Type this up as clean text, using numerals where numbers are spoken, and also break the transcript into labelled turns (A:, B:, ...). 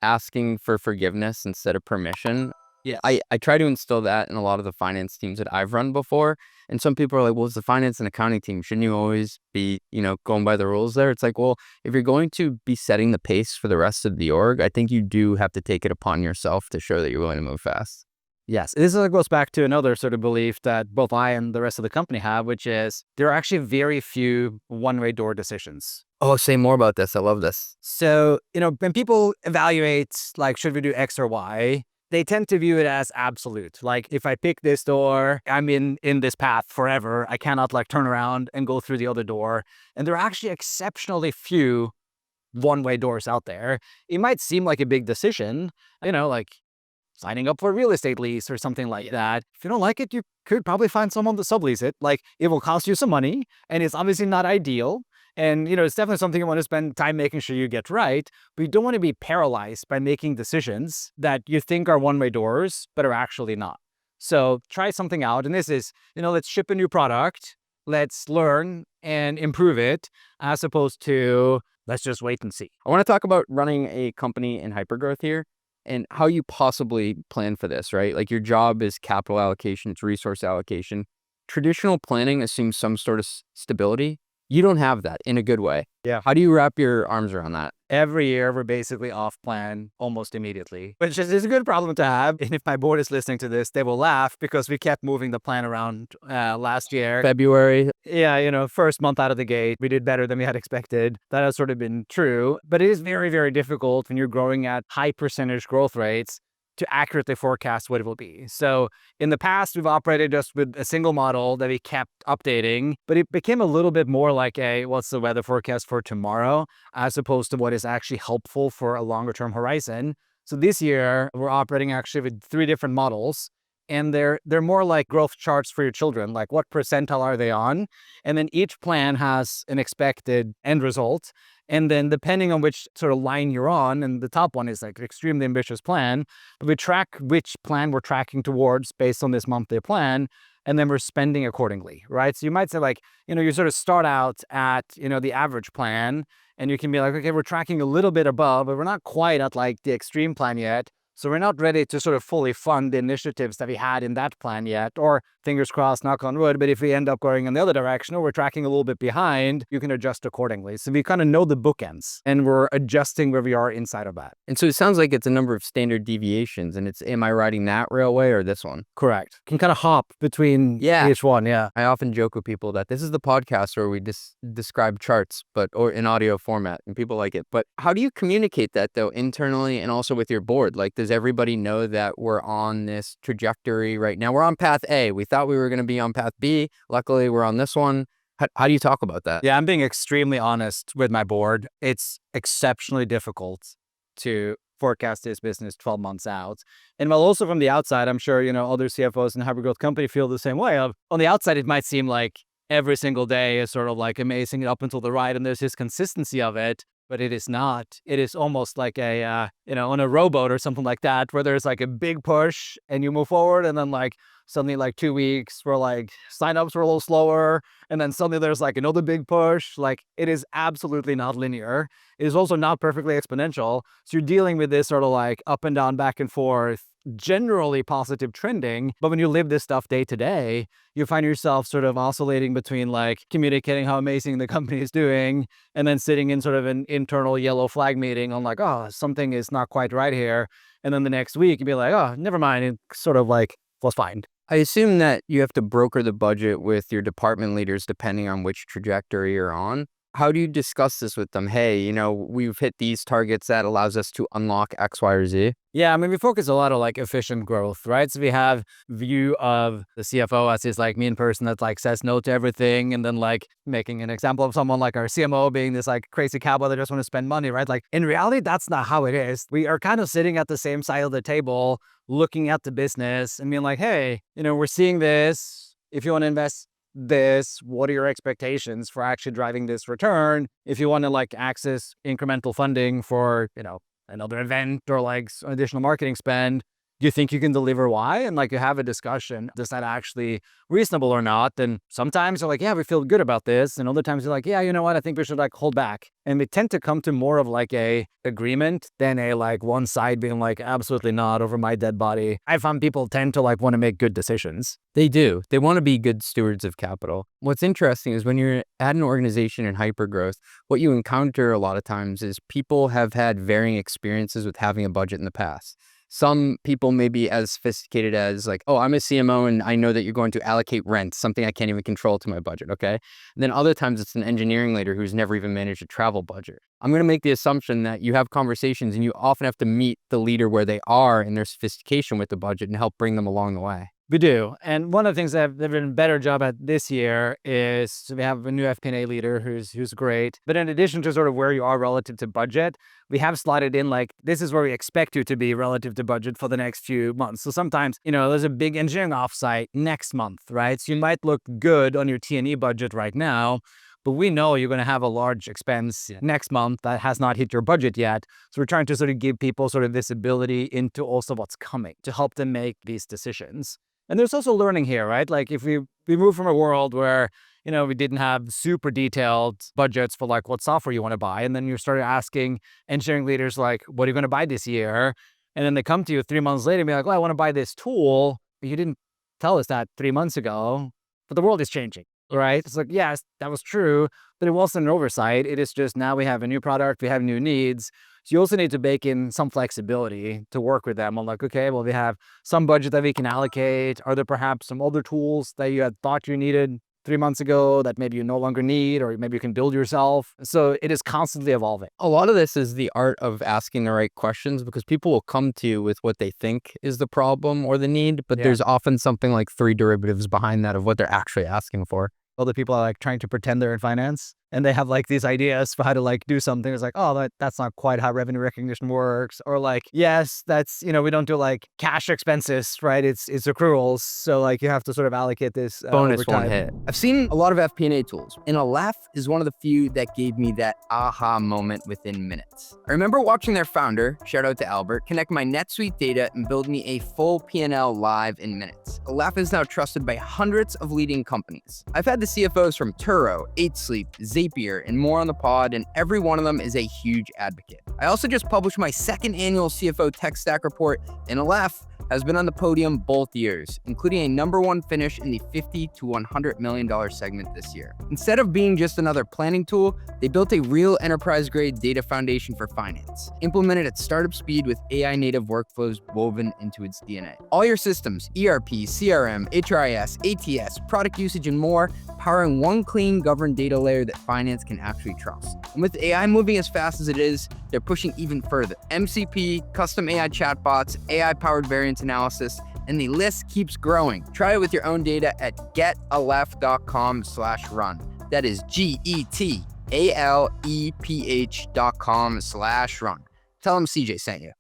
A: asking for forgiveness instead of permission.
B: Yes.
A: I try to instill that in a lot of the finance teams that I've run before. And some people are like, well, it's the finance and accounting team. Shouldn't you always be, going by the rules there? It's like, well, if you're going to be setting the pace for the rest of the org, I think you do have to take it upon yourself to show that you're willing to move fast.
B: Yes. This goes back to another sort of belief that both I and the rest of the company have, which is there are actually very few one-way door decisions.
A: Oh, say more about this. I love this.
B: So, when people evaluate, like, should we do X or Y, they tend to view it as absolute. Like, if I pick this door, I'm in this path forever. I cannot turn around and go through the other door. And there are actually exceptionally few one-way doors out there. It might seem like a big decision, like signing up for a real estate lease or something like that. If you don't like it, you could probably find someone to sublease it. Like, it will cost you some money, and it's obviously not ideal. And, it's definitely something you want to spend time making sure you get right. But you don't want to be paralyzed by making decisions that you think are one-way doors, but are actually not. So try something out. And this is, let's ship a new product. Let's learn and improve it, as opposed to let's just wait and see.
A: I want to talk about running a company in hypergrowth here and how you possibly plan for this, right? Like, your job is capital allocation, it's resource allocation. Traditional planning assumes some sort of stability. You don't have that in a good way.
B: Yeah.
A: How do you wrap your arms around that?
B: Every year, we're basically off plan almost immediately, which is a good problem to have. And if my board is listening to this, they will laugh because we kept moving the plan around last year.
A: February.
B: Yeah, first month out of the gate, we did better than we had expected. That has sort of been true. But it is very, very difficult when you're growing at high percentage growth rates to accurately forecast what it will be. So in the past, we've operated just with a single model that we kept updating, but it became a little bit more like what's the weather forecast for tomorrow, as opposed to what is actually helpful for a longer term horizon. So this year, we're operating actually with 3 different models, and they're more like growth charts for your children, like what percentile are they on? And then each plan has an expected end result. And then depending on which sort of line you're on, and the top one is like an extremely ambitious plan, but we track which plan we're tracking towards based on this monthly plan, and then we're spending accordingly, right? So you might say you sort of start out at, the average plan, and you can be like, okay, we're tracking a little bit above, but we're not quite at the extreme plan yet. So we're not ready to sort of fully fund the initiatives that we had in that plan yet, or fingers crossed, knock on wood. But if we end up going in the other direction, or we're tracking a little bit behind, you can adjust accordingly. So we kind of know the bookends, and we're adjusting where we are inside of that.
A: And so it sounds like it's a number of standard deviations, and am I riding that railway or this one?
B: Correct. Can kind of hop between each one. Yeah.
A: I often joke with people that this is the podcast where we describe charts, or in audio format, and people like it. But how do you communicate that though internally and also with your board? Like, does everybody know that we're on this trajectory right now? We're on path A. We thought we were going to be on path B. Luckily, we're on this one. How do you talk about that?
B: Yeah, I'm being extremely honest with my board. It's exceptionally difficult to forecast this business 12 months out. And while also from the outside, I'm sure, other CFOs in Hypergrowth company feel the same way. On the outside, it might seem like every single day is sort of like amazing up until the right, and there's this consistency of it. But it is not. It is almost like on a rowboat or something like that, where there's like a big push and you move forward, and then suddenly 2 weeks where signups were a little slower, and then suddenly there's another big push. It is absolutely not linear. It is also not perfectly exponential. So you're dealing with this sort of up and down, back and forth, generally positive trending. But when you live this stuff day to day, you find yourself sort of oscillating between communicating how amazing the company is doing, and then sitting in sort of an internal yellow flag meeting on oh, something is not quite right here. And then the next week you'd be like, oh, never mind. It sort of was fine.
A: I assume that you have to broker the budget with your department leaders depending on which trajectory you're on. How do you discuss this with them? Hey, we've hit these targets that allows us to unlock X, Y, or Z.
B: Yeah, I mean, we focus a lot on efficient growth, right? So we have view of the CFO as this mean person that says no to everything, and then making an example of someone like our CMO being this crazy cowboy that just want to spend money, right? In reality, that's not how it is. We are kind of sitting at the same side of the table, looking at the business and being like, hey, we're seeing this. If you want to invest this, what are your expectations for actually driving this return? If you want to access incremental funding for, another event or additional marketing spend, Do you think you can deliver Y? And like you have a discussion, is that actually reasonable or not? And sometimes you're like, yeah, we feel good about this. And other times you're like, yeah, you know what? I think we should like hold back. And we tend to come to more of like a agreement than a like one side being like, absolutely not over my dead body. I found people tend to like want to make good decisions.
A: They do. They want to be good stewards of capital. What's interesting is when you're at an organization in hypergrowth, what you encounter a lot of times is people have had varying experiences with having a budget in the past. Some people may be as sophisticated as like, oh, I'm a CMO and I know that you're going to allocate rent, something I can't even control to my budget, okay? And then other times it's an engineering leader who's never even managed a travel budget. I'm going to make the assumption that you have conversations and you often have to meet the leader where they are in their sophistication with the budget and help bring them along the way.
B: We do. And one of the things that they've done a better job at this year is we have a new FP&A leader who's great. But in addition to sort of where you are relative to budget, we have slotted in like, this is where we expect you to be relative to budget for the next few months. So sometimes, there's a big engineering offsite next month, right? So you might look good on your T&E budget right now, but we know you're going to have a large expense next month that has not hit your budget yet. So we're trying to sort of give people sort of visibility into also what's coming to help them make these decisions. And there's also learning here, right? Like if we move from a world where, we didn't have super detailed budgets for like what software you want to buy. And then you started asking engineering leaders like, what are you going to buy this year? And then they come to you 3 months later and be like, oh, I want to buy this tool. But you didn't tell us that 3 months ago, but the world is changing, right? It's like, yes, that was true, but it wasn't an oversight. It is just now we have a new product, we have new needs. So you also need to bake in some flexibility to work with them on like, okay, well, we have some budget that we can allocate. Are there perhaps some other tools that you had thought you needed 3 months ago that maybe you no longer need, or maybe you can build yourself? So it is constantly evolving.
A: A lot of this is the art of asking the right questions because people will come to you with what they think is the problem or the need, but there's often something like 3 derivatives behind that of what they're actually asking for.
B: Other people are like trying to pretend they're in finance and they have like these ideas for how to like do something. It's like, oh, that's not quite how revenue recognition works. Or like, yes, that's, we don't do like cash expenses, right? It's accruals. So like you have to sort of allocate this
A: bonus one hit. I've seen a lot of FP&A tools, and Aleph is one of the few that gave me that aha moment within minutes. I remember watching their founder, shout out to Albert, connect my NetSuite data and build me a full P&L live in minutes. Aleph is now trusted by hundreds of leading companies. I've had the CFOs from Turo, 8 Sleep, Zapier, and more on the pod, and every one of them is a huge advocate. I also just published my 2nd annual CFO Tech Stack report, and Aleph has been on the podium both years, including a #1 finish in the $50 to $100 million segment this year. Instead of being just another planning tool, they built a real enterprise-grade data foundation for finance, implemented at startup speed with AI-native workflows woven into its DNA. All your systems, ERP, CRM, HRIS, ATS, product usage, and more, powering one clean, governed data layer that finance can actually trust. And with AI moving as fast as it is, they're pushing even further. MCP, custom AI chatbots, AI-powered variance analysis, and the list keeps growing. Try it with your own data at getaleph.com/run. That is GETALEPH.com/run. Tell them CJ sent you.